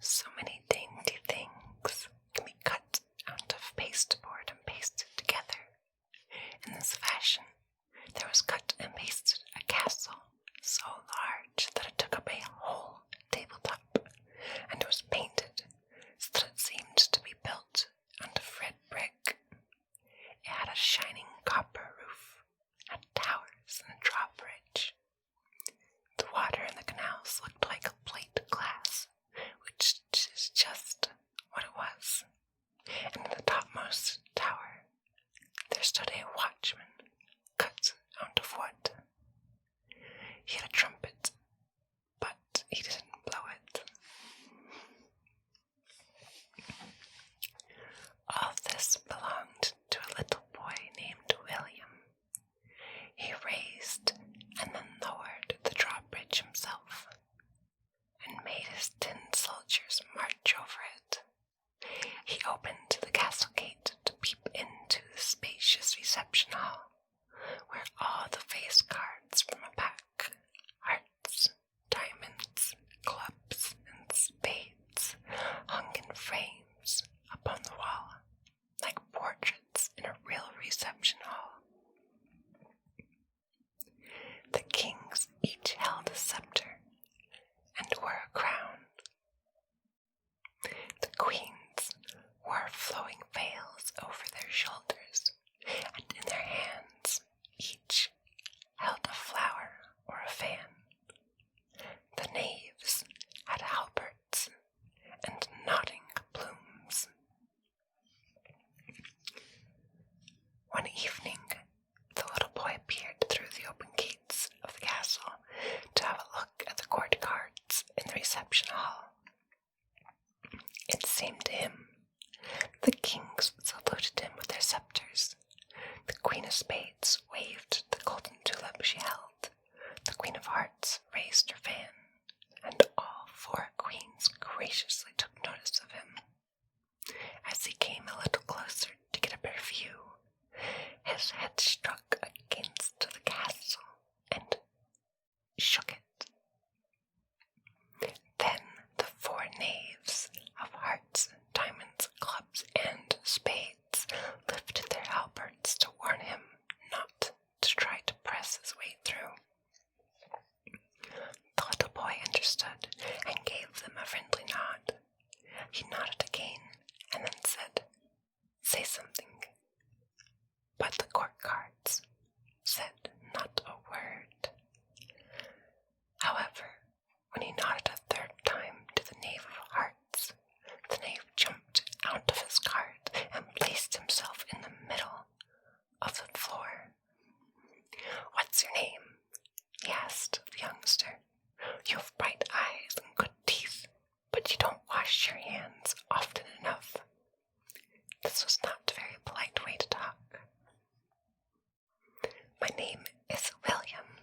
So many dainty things can be cut out of pasteboard and pasted together. In this fashion, there was cut and pasted a castle so large that it took up a whole tabletop, and was painted so that it seemed to be built out of red brick. It had a shining copper roof, had towers and a drawbridge. The water in the canals looked like a plate glass, which is just what it was. And in the topmost tower, there stood a watchman, cut out of wood. He had a trumpet, but he didn't blow it. All this belonged to a little boy named William. He raised and then lowered the drawbridge himself, and made his tin soldiers march over it. He opened the castle gate to peep into the spacious reception hall, where all the face cards from a pack, hearts, diamonds, clubs, and spades, hung in frames upon the wall, like portraits in a real reception hall. The kings each held a scepter and wore a crown. The queens wore flowing veils over their shoulders, and in their hands each held a flower or a fan. The knaves had halberds and nodding plumes. One evening, the little boy peered through the open gates of the castle to have a look at the court cards in the reception hall. It seemed to him the kings saluted him with their scepters. The Queen of Spades waved the golden tulip she held. The Queen of Hearts raised her fan, and all four queens graciously took notice of him. As he came a little closer to get a better view, his head struck against the castle and shook it. Then the four knaves of hearts, diamonds, clubs, and spades lifted their halberds to warn him not to try to press his way through. The little boy understood and gave them a friendly nod. He nodded again and then said, "Say something." But the court cards said not a word. However, when he nodded a third time to the knave of hearts, the knave jumped out of his card and placed himself in the middle of the floor. "What's your name?" he asked the youngster. "You have bright eyes and good teeth, but you don't wash your hands often enough." This was not a very polite way to talk. "My name is William,"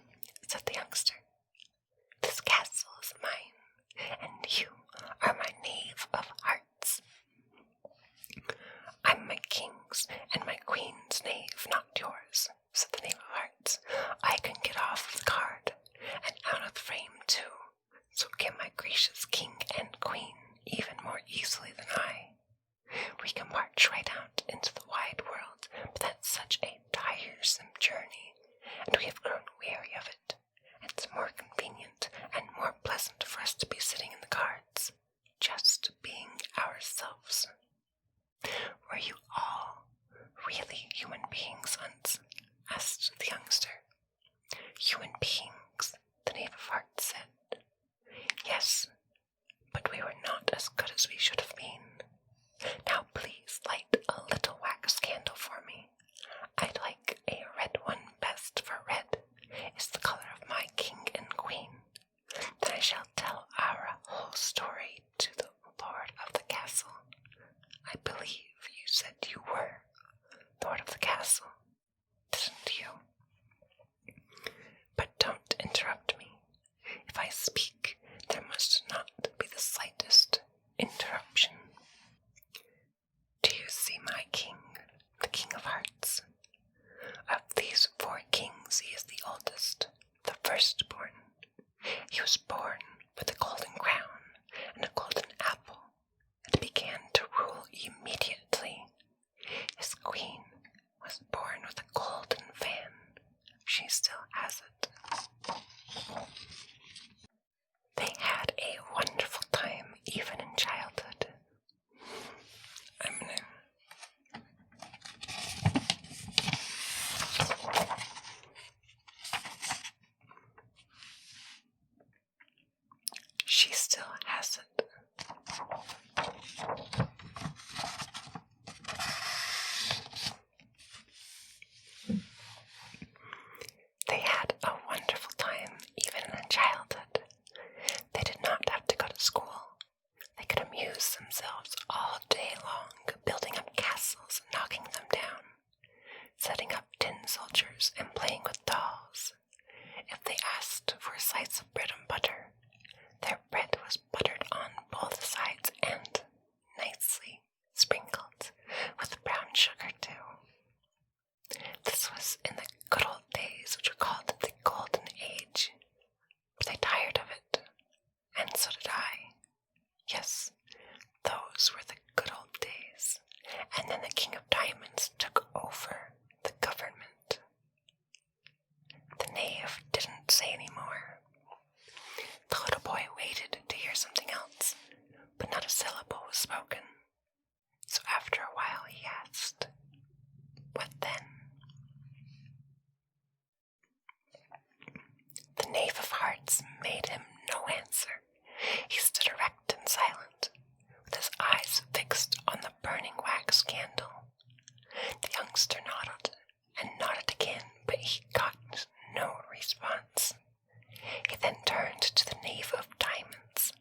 said the youngster. "This castle is mine, and you are my knave of hearts." "I'm my king's and my queen's knave, not yours," said the knave of hearts. "I can get off the card and out of the frame too, so get my gracious king and queen even more easily than I. We can march right out into the wide world, but that's such a tiresome journey, and we have grown weary of it. It's more convenient and more pleasant for us to be sitting in the cards, just being ourselves." "Were you all really human beings once?" asked the youngster. "Human beings," the knave of hearts said. "Yes, but we were not as good as we should have been. Now please light a little wax candle for me. I'd like a red one best, for red is the color of my king and queen. Then I shall tell our whole story to the lord of the castle. I believe you said you were lord of the castle, didn't you? But don't interrupt me. If I speak, there must not be the slightest interruption." she still has it. They had a wonderful time, even in childhood. They did not have to go to school. They could amuse themselves all day long, building up castles and knocking them down, setting up tin soldiers and playing with dolls. If they asked for a slice of bread and butter, their bread was buttered on both sides and nicely sprinkled with brown sugar too. This was in the good old days, which were called the Golden Age. But they tired of it, and so did I. Yes, those were the good old days. And then the King of Diamonds took over the government. The knave didn't say any more. The little boy waited to hear something else, but not a syllable was spoken. So after a while he asked, "What then?" The Knave of Hearts made him no answer. He stood erect and silent, with his eyes fixed on the burning wax candle. The youngster nodded and nodded again, but he got no response. He then turned to the Knave of Diamonds,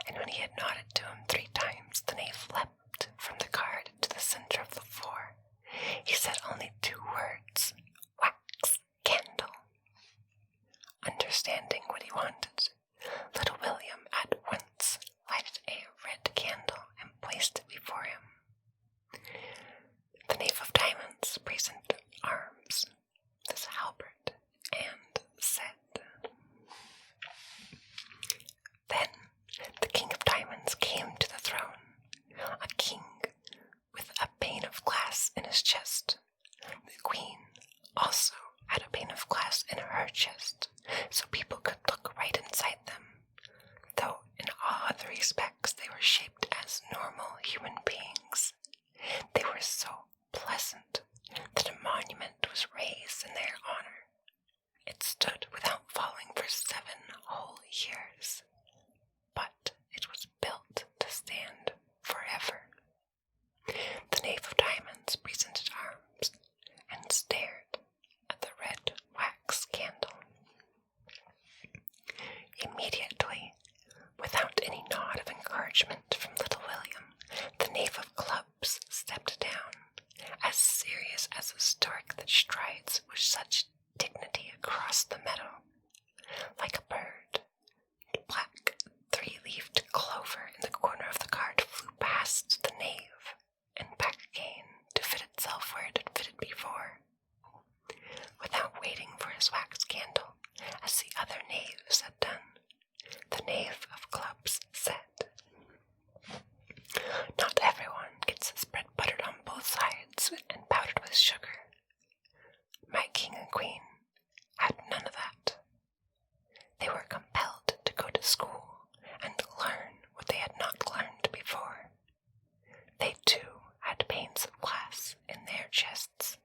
and when he had nodded to him 3 times, the knave leapt from the card to the center of the floor. He said only 2 words, "Wax candle." Understanding what he wanted, little William at once lighted a red candle and placed it before him. The Knave of Diamonds presented arms, this halberd, and said. Then the King of Diamonds came to the throne, a king with a pane of glass in his chest. The queen also had a pane of glass in her chest, so people could look right inside them, though in all other respects they were shaped as normal human beings. They were so pleasant that a monument was raised in their honor. It stood without falling for 7 whole years, but it was built to stand forever. The Knave of Diamonds presented arms and stared at the red wax candle. Immediately, without any nod of encouragement from little William, the Knave of Clubs stepped down, as serious as a stork that strides with such dignity across the meadow. Like a bird, the black 3-leaved clover in the corner of the card flew past the knave and back again to fit itself where it had fitted before. Without waiting for his wax candle, as the other knaves had done, the Knave of Clubs said, "Not everyone gets his bread buttered on both sides and powdered with sugar. My king and queen had none of that. They were compelled to go to school and learn what they had not learned before. They too had panes of glass in their chests,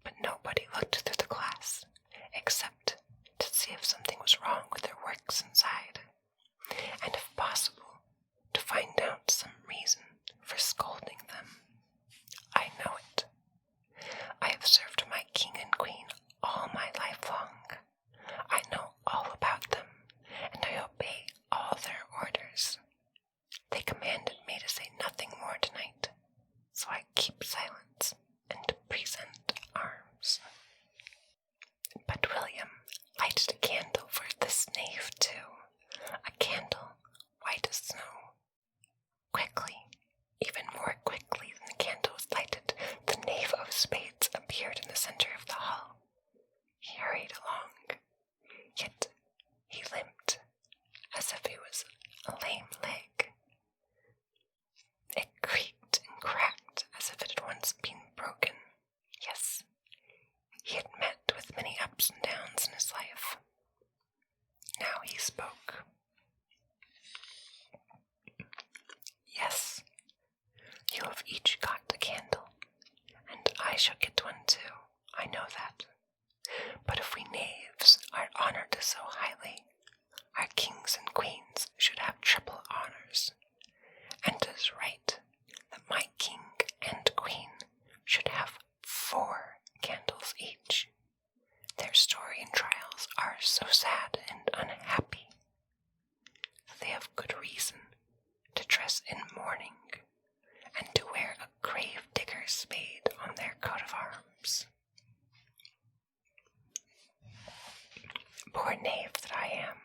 but nobody looked through the glass except to see if something was wrong with their works inside, and if possible, to find out some reason for scolding them. I know it. I have served my king and queen all my life long. I know all about them, and I obey all their orders. They commanded me to say nothing more tonight, so I keep silence and present arms." But William lighted a candle for this knave too, a candle white as snow. Quickly, even more quickly than the candle was lighted, the Knave of Spades appeared in the center of the hall. He hurried along, yet he limped as if he was a lame leg. reason to dress in mourning and to wear a grave digger's spade on their coat of arms. Poor knave that I am.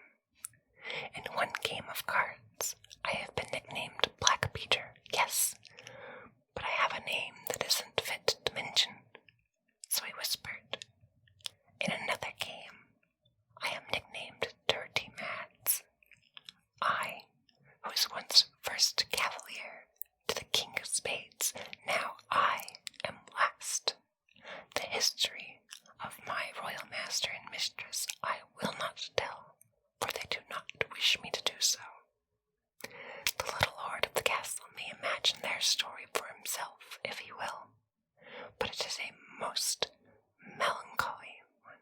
In one game of cards, I have been nicknamed Black Peter, yes, but I have a name that isn't fit to mention, so he whispered. In another game, I am nicknamed Dirty Mads. I, who was once first cavalier to the King of Spades, now I am last. The history of my royal master and mistress I will not tell, for they do not wish me to do so. The little lord of the castle may imagine their story for himself, if he will, but it is a most melancholy one.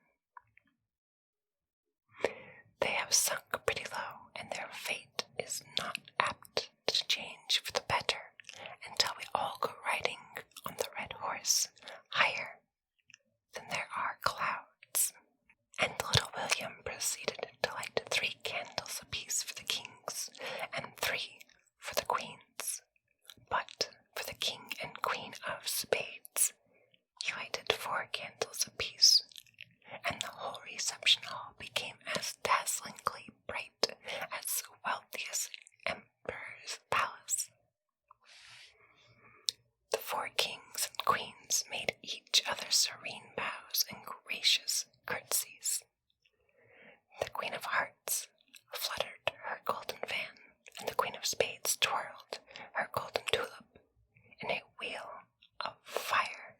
They have sunk pretty low, and their fate is not apt to change for the better until we all go riding on the red horse higher than there are clouds. And little William proceeded to light 3 candles apiece for the kings, and 3 for the queens. But for the king and queen of spades, he lighted 4 candles apiece, and the whole reception hall became as dazzlingly bright as the wealthiest emperor's palace. The 4 kings and queens made each other serene bows and gracious curtsies. The Queen of Hearts fluttered her golden fan, and the Queen of Spades twirled her golden tulip in a wheel of fire.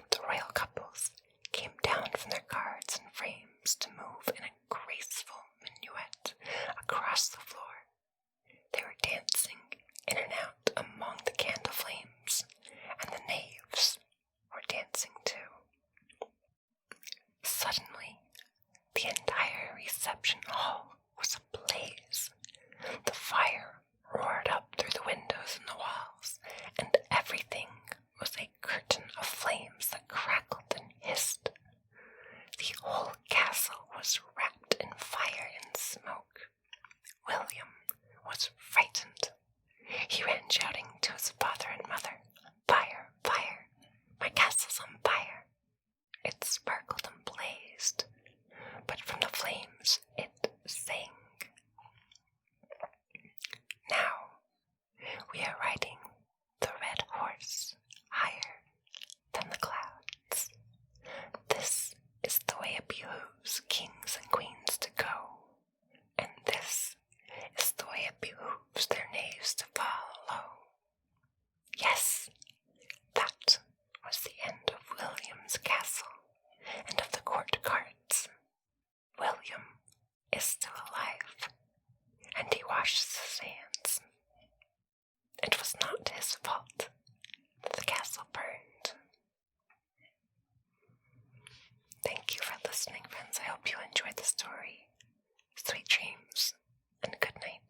The royal couples came down from their cards and frames to move in a graceful minuet across the floor. They were dancing in and out among the candle flames, and the knaves were dancing too. Suddenly, the entire reception hall was ablaze. The fire roared up through the windows and the walls, and everything was a curtain of flames that crackled and hissed. The whole castle was wrapped in fire and smoke. William was frightened. He ran shouting to his father and mother, "Fire, fire! My castle's on fire!" It sparkled and blazed, but from the flames it sang. Now we are riding the red horse higher than the clouds. This is the way it behooves kings and queens to go, and this is the way it behooves their knaves to follow. Yes, that was the end of William's castle and of the court cards. William is still alive, and he washes his hands. It was not his fault that the castle burned. Thank you for listening, friends. I hope you enjoyed the story. Sweet dreams, and good night.